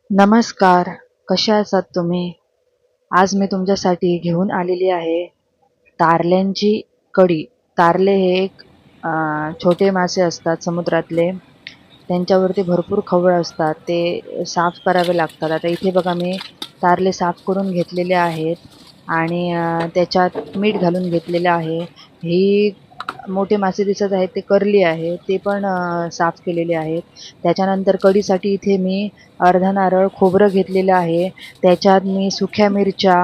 नमस्कार, कशा आहात तुम्ही? आज मी तुमच्यासाठी घेऊन आलेली आहे तारल्यांची कढी. तारले हे एक छोटे मासे असतात समुद्रातले. त्यांच्यावरती भरपूर खवळ असतात. ते साफ करावे लागतात. आता इथे बघा मी तारले साफ करून घेतलेले आहेत आणि त्याच्यात मीठ घालून घेतलेलं आहे. ही मोठे मासे दिसत आहेत ते करली आहे. ते पण साफ केलेले आहेत. त्याच्यानंतर कढीसाठी इथे मी अर्धा नारळ खोबरं घेतलेलं आहे. त्याच्यात मी सुक्या मिरच्या,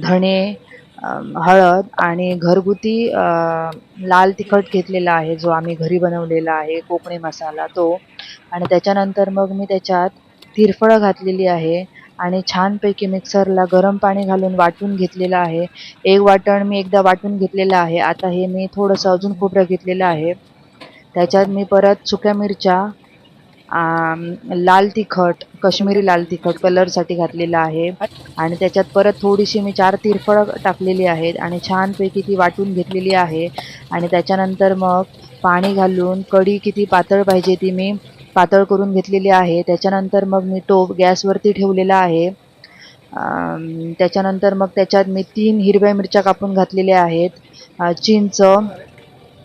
धणे, हळद आणि घरगुती लाल तिखट घेतलेला आहे, जो आम्ही घरी बनवलेला आहे, कोकणी मसाला तो. आणि त्याच्यानंतर मग मी त्याच्यात तिरफळं घातलेली आहे आणि छानपैकी मिक्सरला गरम पाणी घालून वाटून घेतलेलं आहे. एक वाटण मी एकदा वाटून घेतलेलं आहे. आता हे मी थोडंसं अजून खोबरं घेतलेलं आहे. त्याच्यात मी परत सुक्या मिरच्या, लाल तिखट, काश्मीरी लाल तिखट कलरसाठी घातलेलं आहे आणि त्याच्यात परत थोडीशी मी 4 तिरफळं टाकलेली आहेत आणि छानपैकी ती वाटून घेतलेली आहे. आणि त्याच्यानंतर मग पाणी घालून कढी किती पातळ पाहिजे ती मी पातळ करून घेतलेली आहे. त्याच्यानंतर मग मी तो गॅसवरती ठेवलेला आहे. त्याच्यानंतर मग त्याच्यात मी 3 हिरव्या मिरच्या कापून घातलेल्या आहेत. चिंच,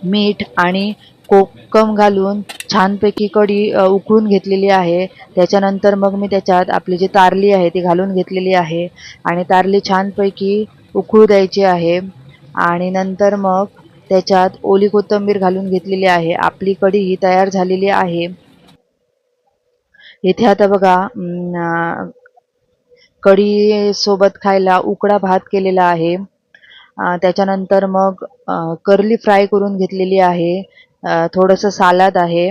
मीठ आणि कोकम घालून छानपैकी कढी उकळून घेतलेली आहे. त्याच्यानंतर मग मी त्याच्यात आपली जी तारली आहे ती घालून घेतलेली आहे आणि तारली छानपैकी उकळू द्यायची आहे. आणि नंतर मग त्याच्यात ओली कोथिंबीर घालून घेतलेली आहे. आपली कढी ही तयार झालेली आहे. इथे आता बघा कढी सोबत खायला उकडा भात केलेला आहे. त्याच्यानंतर मग कर्ली फ्राय करून घेतलेली आहे. थोडंसं सालाद आहे,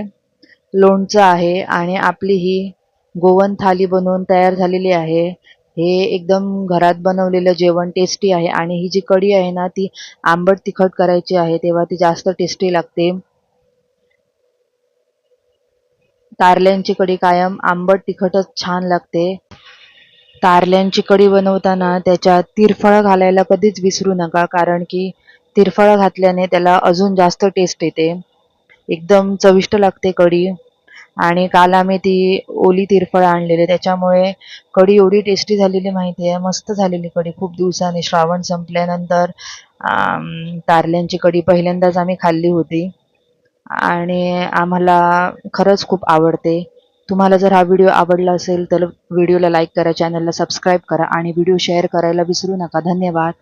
लोणचं आहे आणि आपली ही गोवन थाली बनवून तयार झालेली आहे. हे एकदम घरात बनवलेलं जेवण टेस्टी आहे आणि ही जी कढी आहे ना ती आंबट तिखट करायची आहे, तेव्हा ती जास्त टेस्टी लागते. कारल्यांची कढी कायम आंबट तिखटच छान लागते. कारल्यांची कढी बनवताना त्याच्यात तिरफळं घालायला कधीच विसरू नका, कारण की तिरफळं घातल्याने त्याला अजून जास्त टेस्ट येते. एकदम चविष्ट लागते कढी. आणि काल आम्ही ती ओली तिरफळं आणलेली, त्याच्यामुळे कढी एवढी टेस्टी झालेली माहिती आहे. मस्त झालेली कढी. खूप दिवसांनी श्रावण संपल्यानंतर कारल्यांची कढी पहिल्यांदाच आम्ही खाल्ली होती आणि आम्हाला खरंच खूप आवडते. तुम्हाला जर हा व्हिडिओ आवडला असेल तर व्हिडिओला लाईक करा, चॅनलला सबस्क्राईब करा आणि व्हिडिओ शेअर करायला विसरू नका. धन्यवाद.